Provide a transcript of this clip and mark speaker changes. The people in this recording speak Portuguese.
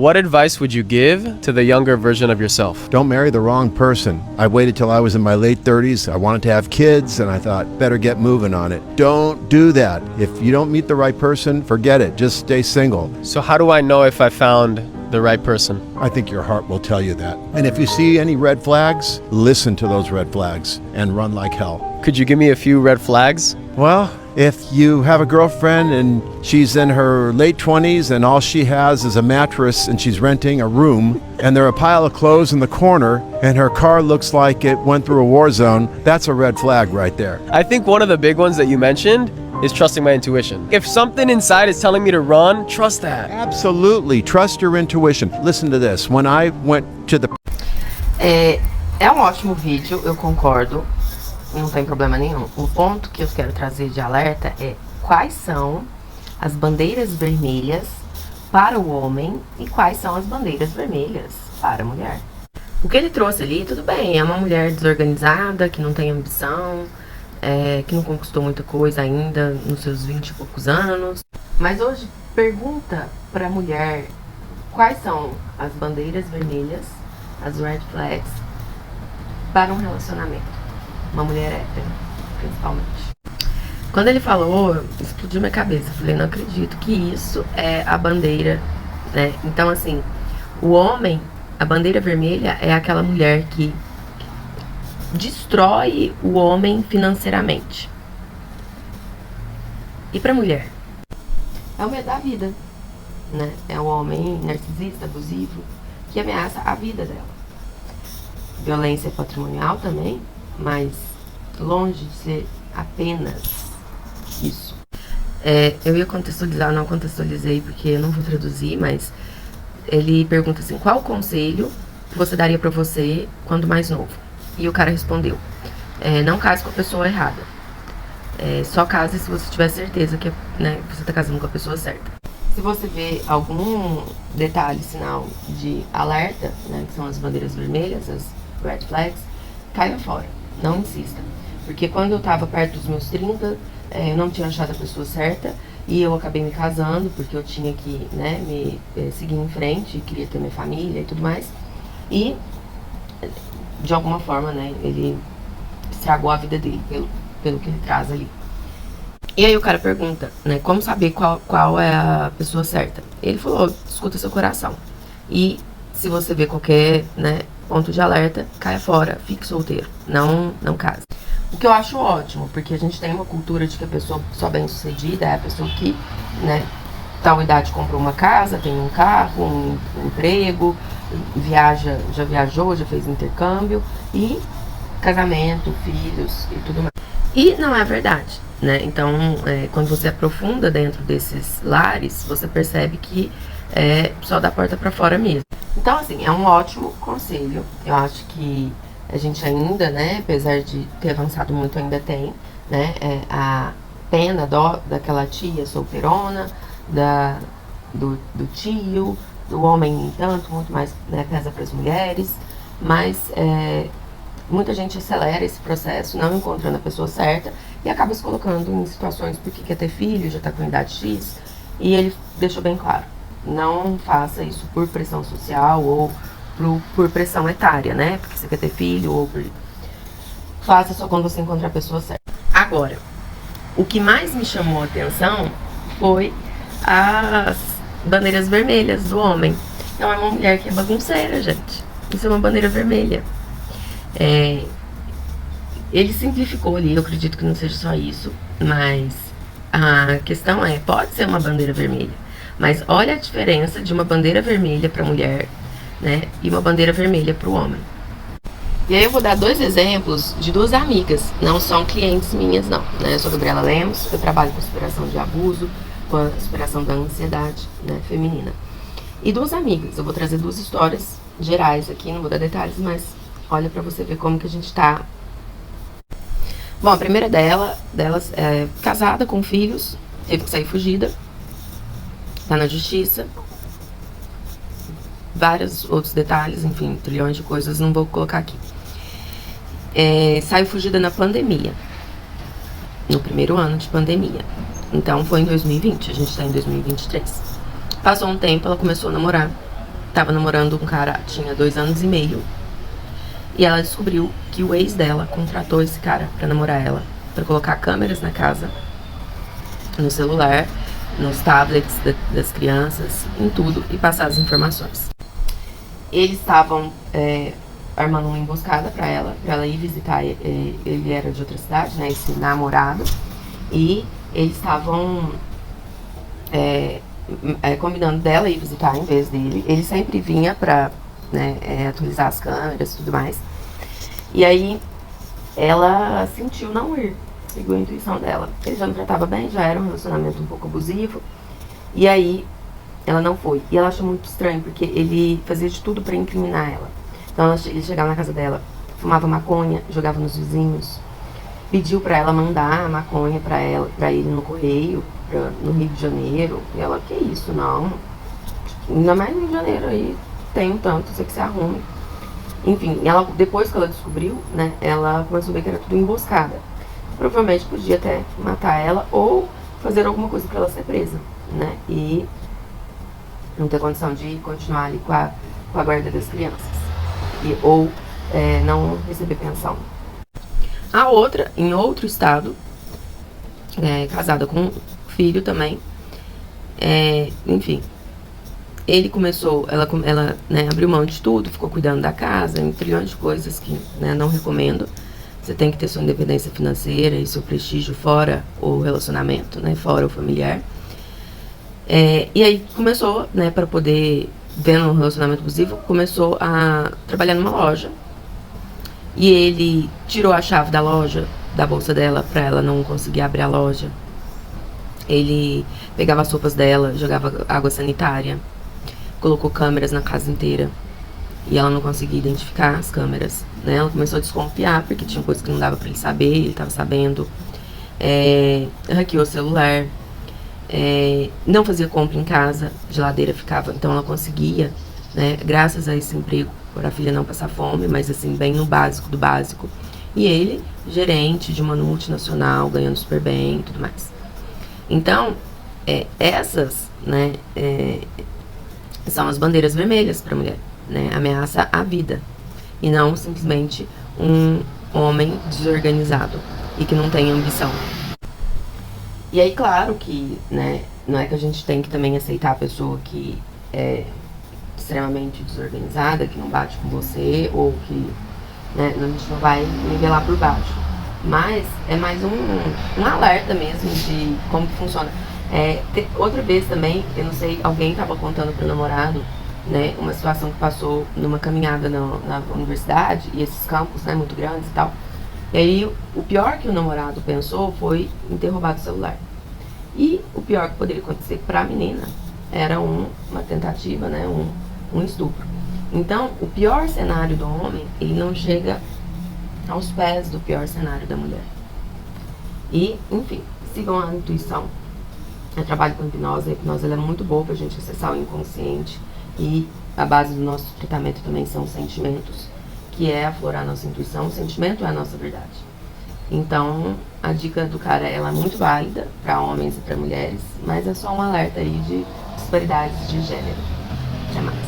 Speaker 1: What advice would you give to the younger version of yourself?
Speaker 2: Don't marry the wrong person. I waited till I was in my late 30s. I wanted to have kids, and I thought, better get moving on it. Don't do that. If you don't meet the right person, forget it. Just stay single.
Speaker 1: So how do I know if I found the right person?
Speaker 2: I think your heart will tell you that. And if you see any red flags, listen to those red flags and run like hell.
Speaker 1: Could you give me a few red flags?
Speaker 2: Well, if you have a girlfriend and she's in her late 20s and all she has is a mattress and she's renting a room and there are a pile of clothes in the corner and her car looks like it went through a war zone, that's a red flag right there.
Speaker 1: I think one of the big ones that you mentioned is trusting my intuition. If something inside is telling me to run, trust that.
Speaker 2: Absolutely. Trust your intuition. Listen to this. When I went to the...
Speaker 3: É um ótimo vídeo, eu concordo. Não tem problema nenhum. O ponto que eu quero trazer de alerta é quais são as bandeiras vermelhas para o homem e quais são as bandeiras vermelhas para a mulher. O que ele trouxe ali, tudo bem, é uma mulher desorganizada, que não tem ambição, que não conquistou muita coisa ainda nos seus 20 e poucos anos. Mas hoje, pergunta para a mulher quais são as bandeiras vermelhas, as red flags, para um relacionamento. Uma mulher hétero, principalmente. Quando ele falou, explodiu minha cabeça. Eu falei, não acredito que isso é a bandeira, né? Então, assim, o homem, a bandeira vermelha é aquela mulher que destrói o homem financeiramente. E pra mulher? É o medo da vida, né? É um homem narcisista, abusivo, que ameaça a vida dela. Violência patrimonial também, mas longe de ser apenas isso. Eu ia contextualizar, não contextualizei porque eu não vou traduzir, mas ele pergunta assim, qual conselho você daria pra você quando mais novo? E o cara respondeu, não case com a pessoa errada. Só case se você tiver certeza que, né, você tá casando com a pessoa certa. Se você vê algum detalhe, sinal de alerta, né, que são as bandeiras vermelhas, as red flags, caia fora. Não insista. Porque quando eu tava perto dos meus 30, eu não tinha achado a pessoa certa e eu acabei me casando porque eu tinha que, né, me seguir em frente, queria ter minha família e tudo mais. E, de alguma forma, né, ele estragou a vida dele pelo que ele traz ali. E aí o cara pergunta, né, como saber qual é a pessoa certa? Ele falou, escuta seu coração. E se você vê qualquer, né, ponto de alerta, caia fora, fique solteiro, não case. O que eu acho ótimo, porque a gente tem uma cultura de que a pessoa só bem-sucedida é a pessoa que, né, tal idade comprou uma casa, tem um carro, um emprego, já viajou, já fez intercâmbio e casamento, filhos e tudo mais. E não é verdade, né? Então, quando você aprofunda dentro desses lares, você percebe que é só da porta pra fora mesmo. Então, assim, é um ótimo conselho. Eu acho que a gente ainda, né, apesar de ter avançado muito, ainda tem, né, a pena, dó daquela tia solteirona, do tio, do homem, no entanto, muito mais, né, pesa para as mulheres. Mas muita gente acelera esse processo, não encontrando a pessoa certa e acaba se colocando em situações porque quer ter filho, já tá com idade X. E ele deixou bem claro, não faça isso por pressão social ou por pressão etária, né? Porque você quer ter filho ou faça só quando você encontrar a pessoa certa. Agora, o que mais me chamou a atenção foi as bandeiras vermelhas do homem. Então é uma mulher que é bagunceira, gente. Isso é uma bandeira vermelha. Ele simplificou ali, eu acredito que não seja só isso, mas a questão pode ser uma bandeira vermelha, mas olha a diferença de uma bandeira vermelha para a mulher, né, e uma bandeira vermelha para o homem. E aí eu vou dar dois exemplos de duas amigas, não são clientes minhas não, né? Eu sou Gabriela Lemos, eu trabalho com superação de abuso, com a superação da ansiedade, né, feminina. E duas amigas, eu vou trazer duas histórias gerais aqui, não vou dar detalhes, mas olha pra você ver como que a gente tá. Bom, a primeira delas é casada com filhos, teve que sair fugida, tá na justiça. Vários outros detalhes, enfim, trilhões de coisas, não vou colocar aqui. Saiu fugida na pandemia, no primeiro ano de pandemia. Então foi em 2020, a gente tá em 2023. Passou um tempo, ela começou a namorar tava namorando um cara, tinha 2 anos e meio. E ela descobriu que o ex dela contratou esse cara pra namorar ela, pra colocar câmeras na casa, no celular, nos tablets das crianças, em tudo, e passar as informações. Eles estavam armando uma emboscada pra ela ir visitar. Ele era de outra cidade, né, esse namorado, e eles estavam combinando dela ir visitar em vez dele. Ele sempre vinha pra, né, atualizar as câmeras e tudo mais. E aí ela sentiu não ir, seguiu a intuição dela. Ele já não tratava bem, já era um relacionamento um pouco abusivo. E aí ela não foi. E ela achou muito estranho, porque ele fazia de tudo pra incriminar ela. Então ele chegava na casa dela, fumava maconha, jogava nos vizinhos, pediu pra ela mandar a maconha pra ele no correio, no Rio de Janeiro. E ela, que isso, não. Ainda mais no Rio de Janeiro aí, tem um tanto, você que se arrume. Enfim, ela, depois que ela descobriu, né, ela começou a ver que era tudo emboscada. Provavelmente podia até matar ela ou fazer alguma coisa pra ela ser presa, né, e não ter condição de continuar ali com a guarda das crianças. Ou não receber pensão. A outra, em outro estado, casada com um filho também, enfim, ele começou, ela né, abriu mão de tudo, ficou cuidando da casa, um trilhão de coisas que, né, não recomendo. Você tem que ter sua independência financeira e seu prestígio fora o relacionamento, né, fora o familiar. E aí começou, né, para poder, vendo um relacionamento abusivo, começou a trabalhar numa loja. E ele tirou a chave da loja, da bolsa dela, pra ela não conseguir abrir a loja. Ele pegava as roupas dela, jogava água sanitária, colocou câmeras na casa inteira. E ela não conseguia identificar as câmeras, né? Ela começou a desconfiar, porque tinha coisas que não dava pra ele saber, ele tava sabendo. Hackeou o celular. Não fazia compra em casa, a geladeira ficava, então ela conseguia, né, graças a esse emprego, para a filha não passar fome, mas assim, bem no básico do básico. E ele, gerente de uma multinacional, ganhando super bem e tudo mais. Então, essas, né, são as bandeiras vermelhas para a mulher, né, ameaça à vida, e não simplesmente um homem desorganizado e que não tem ambição. E aí, claro que, né, não é que a gente tem que também aceitar a pessoa que é extremamente desorganizada, que não bate com você, ou que, né, a gente não vai nivelar por baixo. Mas é mais um alerta mesmo de como que funciona. Outra vez também, eu não sei, alguém estava contando pro namorado, né, uma situação que passou numa caminhada na universidade, e esses campos, né, muito grandes e tal. E aí, o pior que o namorado pensou foi em ter roubado o celular. E o pior que poderia acontecer para a menina era uma tentativa, né, um estupro. Então, o pior cenário do homem, ele não chega aos pés do pior cenário da mulher. E, enfim, sigam a intuição. Eu trabalho com hipnose. A hipnose ela é muito boa pra gente acessar o inconsciente. E a base do nosso tratamento também são os sentimentos, que é aflorar a nossa intuição. O sentimento é a nossa verdade. Então, a dica do cara ela é muito válida para homens e para mulheres, mas é só um alerta aí de disparidades de gênero. Até mais.